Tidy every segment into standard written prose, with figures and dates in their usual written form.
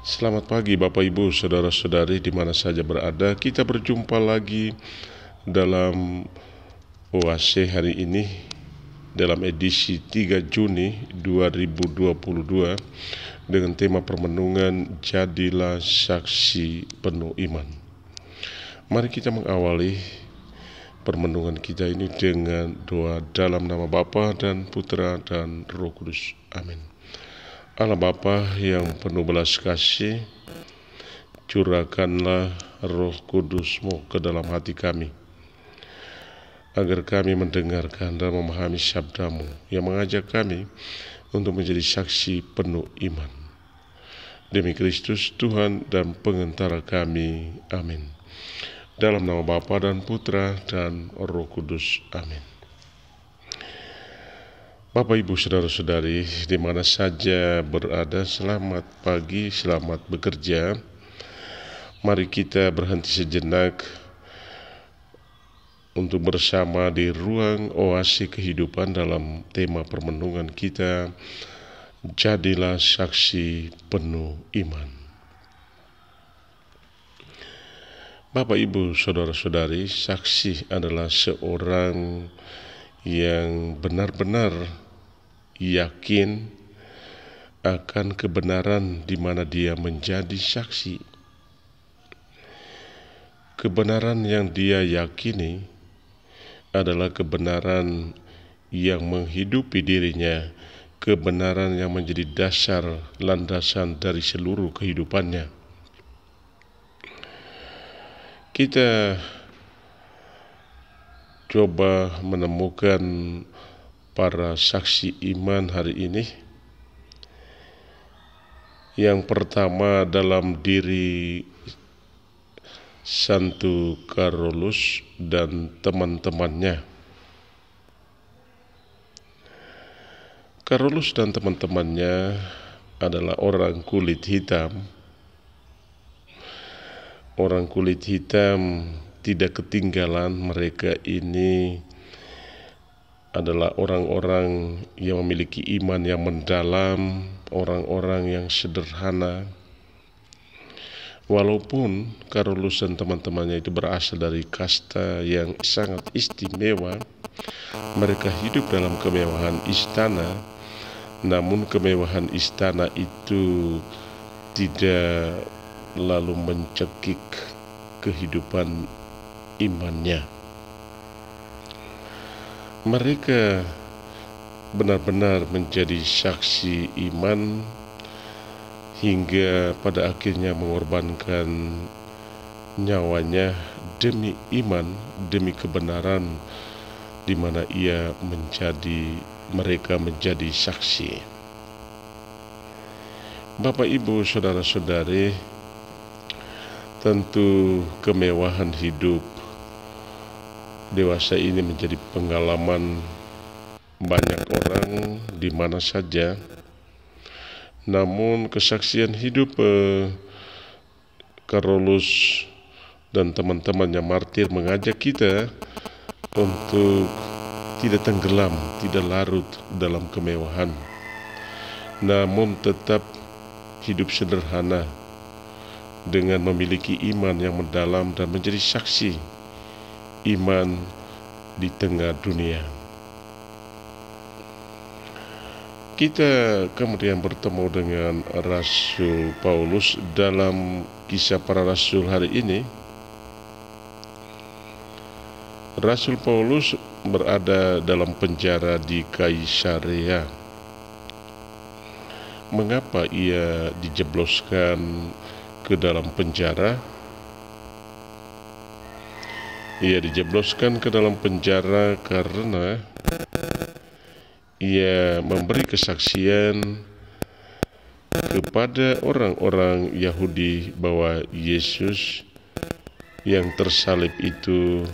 Selamat pagi Bapak Ibu, Saudara-saudari di mana saja berada. Kita berjumpa lagi dalam OAC hari ini dalam edisi 3 Juni 2022 dengan tema permenungan Jadilah Saksi Penuh Iman. Mari kita mengawali permenungan kita ini dengan doa dalam nama Bapa dan Putra dan Roh Kudus. Amin. Allah Bapa yang penuh belas kasih, curahkanlah Roh Kudus-Mu ke dalam hati kami, agar kami mendengarkan dan memahami sabda-Mu yang mengajak kami untuk menjadi saksi penuh iman. Demi Kristus Tuhan dan pengentara kami. Amin. Dalam nama Bapa dan Putra dan Roh Kudus. Amin. Bapak Ibu Saudara-saudari di mana saja berada, selamat pagi, selamat bekerja. Mari kita berhenti sejenak untuk bersama di ruang oasi kehidupan dalam tema permenungan kita, Jadilah Saksi Penuh Iman. Bapak Ibu Saudara-saudari, saksi adalah seorang yang benar-benar yakin akan kebenaran di mana dia menjadi saksi. Kebenaran yang dia yakini adalah kebenaran yang menghidupi dirinya, kebenaran yang menjadi dasar landasan dari seluruh kehidupannya. Kita coba menemukan para saksi iman hari ini. Yang pertama dalam diri Santo Carolus dan teman-temannya. Carolus dan teman-temannya adalah orang kulit hitam. Orang kulit hitam tidak ketinggalan, mereka ini adalah orang-orang yang memiliki iman yang mendalam, orang-orang yang sederhana. Walaupun Carolus dan teman-temannya itu berasal dari kasta yang sangat istimewa, mereka hidup dalam kemewahan istana, namun kemewahan istana itu tidak lalu mencekik kehidupan imannya. Mereka benar-benar menjadi saksi iman hingga pada akhirnya mengorbankan nyawanya demi iman, demi kebenaran di mana mereka menjadi saksi. Bapak Ibu Saudara-saudari, tentu kemewahan hidup dewasa ini menjadi pengalaman banyak orang di mana saja. Namun kesaksian hidup Carolus dan teman-temannya martir mengajak kita untuk tidak tenggelam, tidak larut dalam kemewahan, namun tetap hidup sederhana dengan memiliki iman yang mendalam dan menjadi saksi iman di tengah dunia. Kita kemudian bertemu dengan Rasul Paulus dalam Kisah Para Rasul hari ini. Rasul Paulus berada dalam penjara di Kaisarea. Mengapa ia dijebloskan ke dalam penjara? Ia dijebloskan ke dalam penjara karena ia memberi kesaksian kepada orang-orang Yahudi bahwa Yesus yang tersalib itu,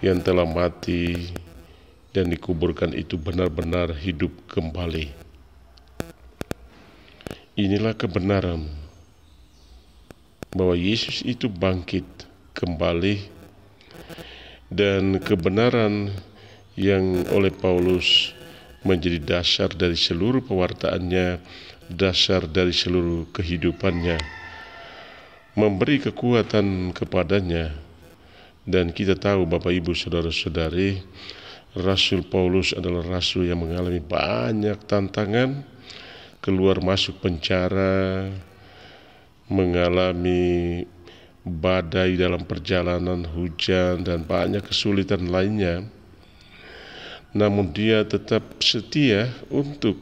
yang telah mati dan dikuburkan itu benar-benar hidup kembali. Inilah kebenaran bahwa Yesus itu bangkit kembali, dan kebenaran yang oleh Paulus menjadi dasar dari seluruh pewartaannya dasar dari seluruh kehidupannya, memberi kekuatan kepadanya. Dan kita tahu Bapak Ibu Saudara-saudari, Rasul Paulus adalah rasul yang mengalami banyak tantangan, keluar masuk penjara, mengalami badai dalam perjalanan, hujan, dan banyak kesulitan lainnya. Namun dia tetap setia untuk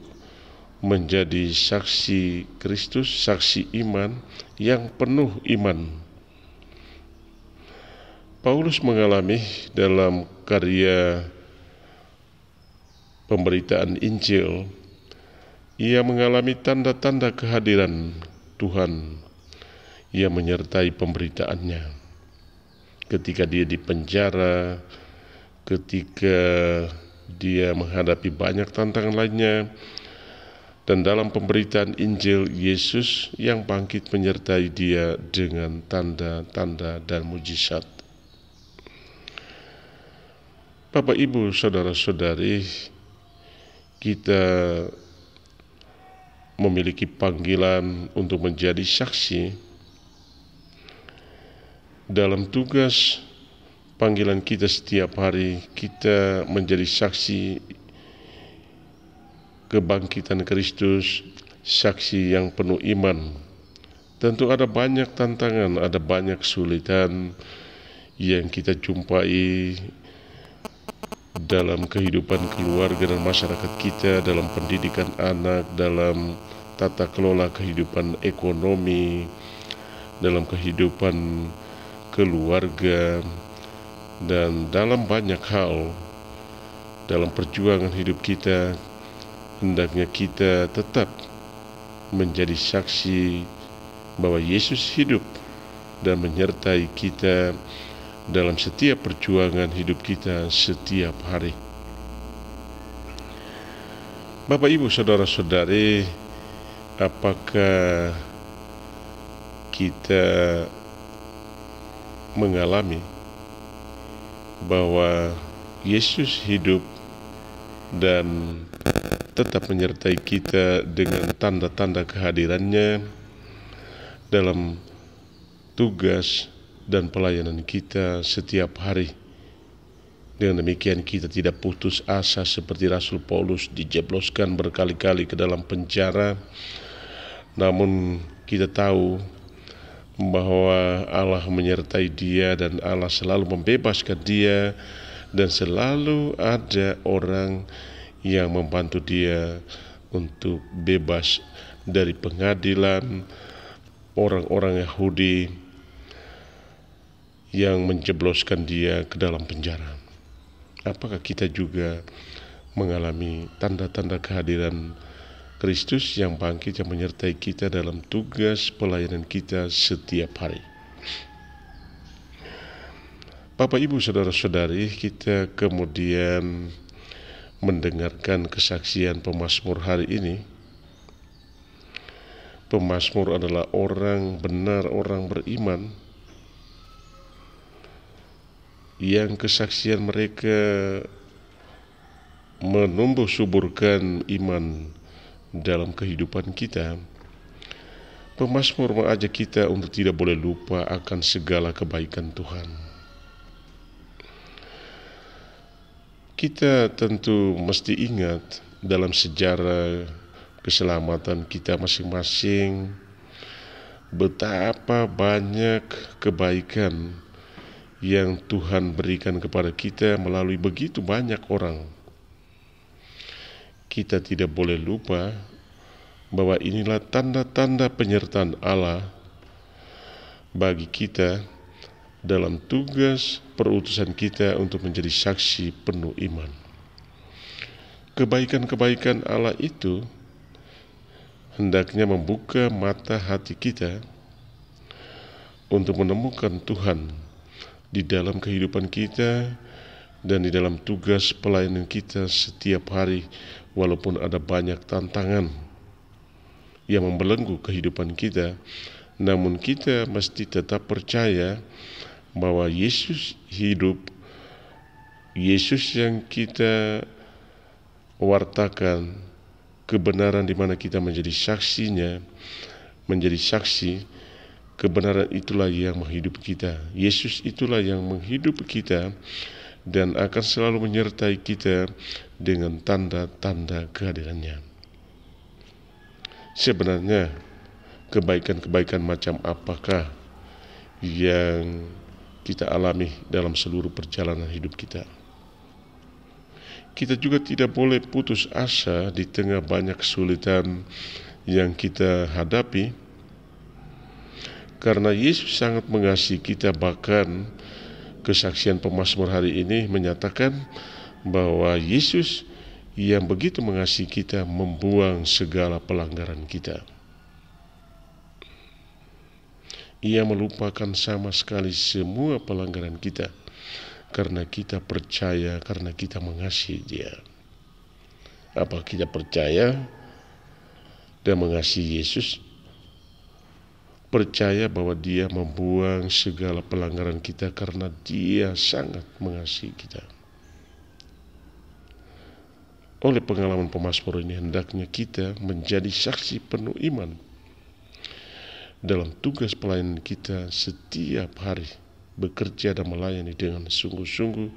menjadi saksi Kristus, saksi iman yang penuh iman. Paulus mengalami dalam karya pemberitaan Injil, ia mengalami tanda-tanda kehadiran Tuhan yang menyertai pemberitaannya. Ketika dia di penjara, ketika dia menghadapi banyak tantangan lainnya, dan dalam pemberitaan Injil, Yesus yang bangkit menyertai dia dengan tanda-tanda dan mujizat. Bapak, Ibu, Saudara-saudari, kita memiliki panggilan untuk menjadi saksi. Dalam tugas panggilan kita setiap hari, kita menjadi saksi kebangkitan Kristus, saksi yang penuh iman. Tentu ada banyak tantangan, ada banyak kesulitan yang kita jumpai dalam kehidupan keluarga dan masyarakat kita, dalam pendidikan anak, dalam tata kelola kehidupan ekonomi, dalam kehidupan keluarga, dan dalam banyak hal dalam perjuangan hidup kita. Hendaknya kita tetap menjadi saksi bahwa Yesus hidup dan menyertai kita dalam setiap perjuangan hidup kita setiap hari. Bapak, Ibu, Saudara-saudari, apakah kita mengalami bahwa Yesus hidup dan tetap menyertai kita dengan tanda-tanda kehadirannya dalam tugas dan pelayanan kita setiap hari? Dengan demikian kita tidak putus asa seperti Rasul Paulus dijebloskan berkali-kali ke dalam penjara. Namun kita tahu bahwa Allah menyertai dia dan Allah selalu membebaskan dia, dan selalu ada orang yang membantu dia untuk bebas dari pengadilan orang-orang Yahudi yang menjebloskan dia ke dalam penjara. Apakah kita juga mengalami tanda-tanda kehadiran Kristus yang bangkit, yang menyertai kita dalam tugas pelayanan kita setiap hari? Bapak, Ibu, Saudara-saudari, kita kemudian mendengarkan kesaksian pemazmur hari ini. Pemazmur adalah orang benar, orang beriman, yang kesaksian mereka menumbuh suburkan iman dalam kehidupan kita. Pemazmur mengajak kita untuk tidak boleh lupa akan segala kebaikan Tuhan. Kita tentu mesti ingat dalam sejarah keselamatan kita masing-masing betapa banyak kebaikan yang Tuhan berikan kepada kita melalui begitu banyak orang. Kita tidak boleh lupa bahwa inilah tanda-tanda penyertaan Allah bagi kita dalam tugas perutusan kita untuk menjadi saksi penuh iman. Kebaikan-kebaikan Allah itu hendaknya membuka mata hati kita untuk menemukan Tuhan di dalam kehidupan kita dan di dalam tugas pelayanan kita setiap hari, walaupun ada banyak tantangan yang membelenggu kehidupan kita. Namun kita mesti tetap percaya bahwa Yesus hidup, Yesus yang kita wartakan kebenaran di mana kita menjadi saksinya, menjadi saksi. Kebenaran itulah yang menghidupi kita. Yesus itulah yang menghidupi kita dan akan selalu menyertai kita dengan tanda-tanda kehadirannya. Sebenarnya kebaikan-kebaikan macam apakah yang kita alami dalam seluruh perjalanan hidup kita? Kita juga tidak boleh putus asa di tengah banyak kesulitan yang kita hadapi, karena Yesus sangat mengasihi kita. Bahkan kesaksian pemazmur hari ini menyatakan bahwa Yesus yang begitu mengasihi kita membuang segala pelanggaran kita. Ia melupakan sama sekali semua pelanggaran kita karena kita percaya, karena kita mengasihi Dia. Apa kita percaya dan mengasihi Yesus? Percaya bahwa Dia membuang segala pelanggaran kita karena Dia sangat mengasihi kita. Oleh pengalaman pemazmur ini, hendaknya kita menjadi saksi penuh iman dalam tugas pelayanan kita setiap hari, bekerja dan melayani dengan sungguh-sungguh,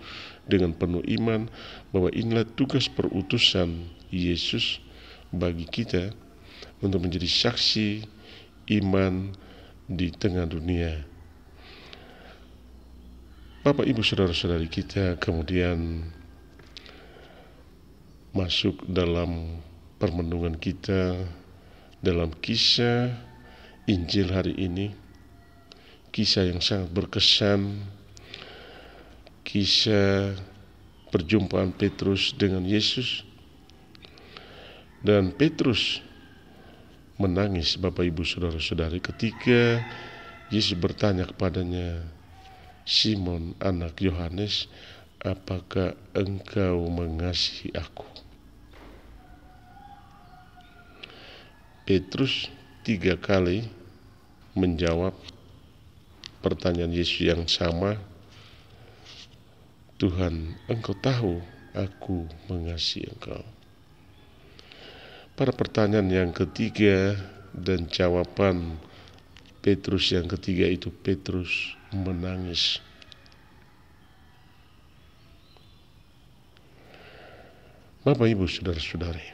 dengan penuh iman bahwa inilah tugas perutusan Yesus bagi kita untuk menjadi saksi iman di tengah dunia. Bapak, Ibu, saudara-saudari kita kemudian masuk dalam permenungan kita dalam kisah Injil hari ini, kisah yang sangat berkesan, kisah perjumpaan Petrus dengan Yesus. Dan Petrus menangis, Bapak, Ibu, saudara-saudari, ketika Yesus bertanya kepadanya, "Simon, anak Yohanes, apakah engkau mengasihi aku?" Petrus 3 kali menjawab pertanyaan Yesus yang sama, "Tuhan, engkau tahu aku mengasihi engkau." Pada pertanyaan yang ketiga dan jawaban Petrus yang ketiga itu, Petrus menangis. Bapak, Ibu, saudara-saudari,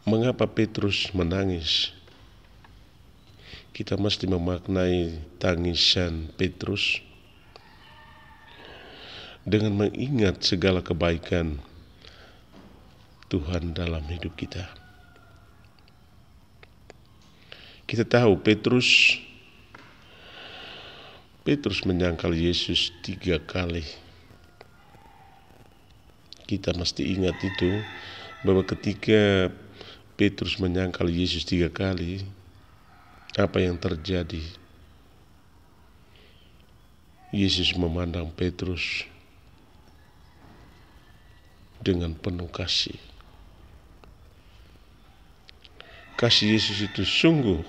mengapa Petrus menangis? Kita mesti memaknai tangisan Petrus dengan mengingat segala kebaikan Tuhan dalam hidup kita. Kita tahu Petrus menyangkal Yesus 3 kali. Kita mesti ingat itu, bahwa ketika Petrus menyangkal Yesus 3 kali, apa yang terjadi? Yesus memandang Petrus dengan penuh kasih. Kasih Yesus itu sungguh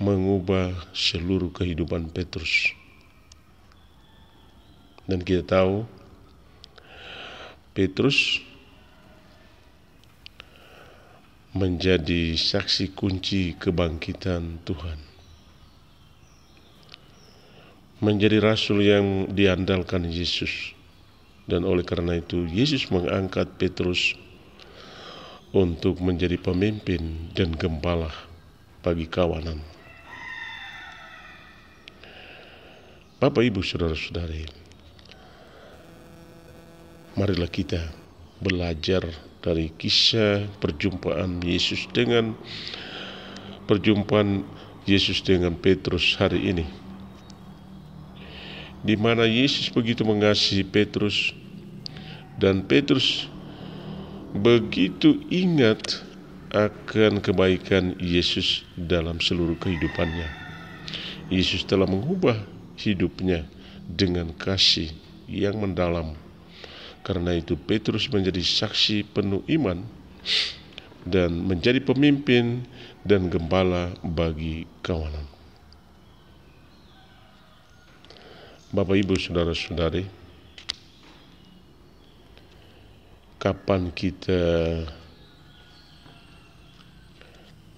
mengubah seluruh kehidupan Petrus. Dan kita tahu Petrus menjadi saksi kunci kebangkitan Tuhan, menjadi rasul yang diandalkan Yesus. Dan oleh karena itu Yesus mengangkat Petrus untuk menjadi pemimpin dan gembala bagi kawanan. Bapak, Ibu, saudara-saudari, marilah kita belajar dari kisah perjumpaan Yesus dengan Petrus hari ini, di mana Yesus begitu mengasihi Petrus dan Petrus begitu ingat akan kebaikan Yesus dalam seluruh kehidupannya. Yesus telah mengubah hidupnya dengan kasih yang mendalam. Karena itu Petrus menjadi saksi penuh iman dan menjadi pemimpin dan gembala bagi kawanan. Bapak, Ibu, saudara-saudari, kapan kita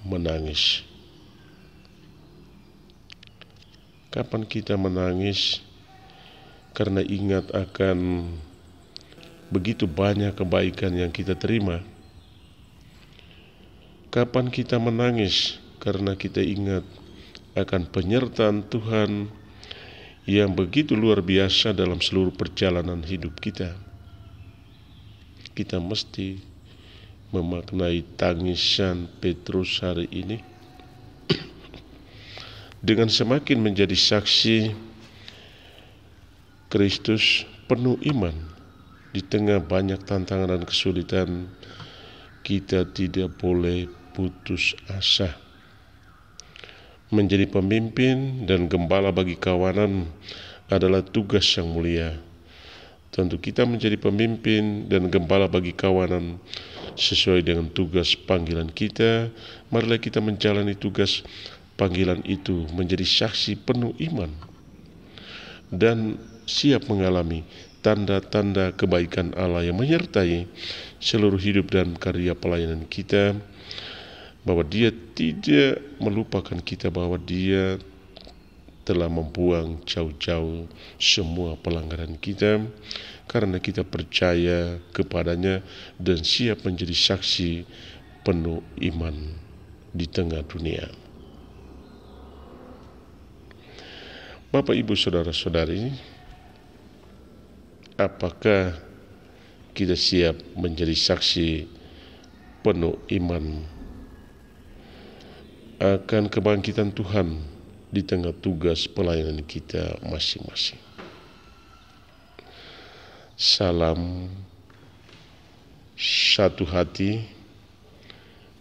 menangis? Kapan kita menangis karena ingat akan begitu banyak kebaikan yang kita terima? Kapan kita menangis karena kita ingat akan penyertaan Tuhan yang begitu luar biasa dalam seluruh perjalanan hidup kita? Kita mesti memaknai tangisan Petrus hari ini dengan semakin menjadi saksi Kristus penuh iman. Di tengah banyak tantangan dan kesulitan, kita tidak boleh putus asa. Menjadi pemimpin dan gembala bagi kawanan adalah tugas yang mulia. Tentu kita menjadi pemimpin dan gembala bagi kawanan sesuai dengan tugas panggilan kita. Marilah kita menjalani tugas panggilan itu menjadi saksi penuh iman dan siap mengalami tanda-tanda kebaikan Allah yang menyertai seluruh hidup dan karya pelayanan kita, bahwa Dia tidak melupakan kita, bahwa Dia telah membuang jauh-jauh semua pelanggaran kita, karena kita percaya kepadanya dan siap menjadi saksi penuh iman di tengah dunia. Bapak, Ibu, Saudara-saudari, apakah kita siap menjadi saksi penuh iman akan kebangkitan Tuhan di tengah tugas pelayanan kita masing-masing? Salam satu hati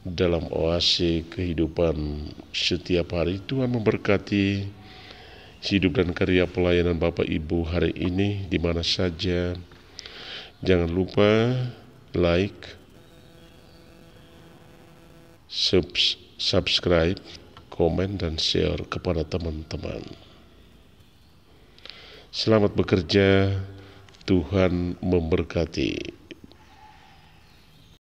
dalam oase kehidupan setiap hari. Tuhan memberkati hidup dan karya pelayanan Bapak Ibu hari ini di mana saja. Jangan lupa like, subscribe, komen, dan share kepada teman-teman. Selamat bekerja, Tuhan memberkati.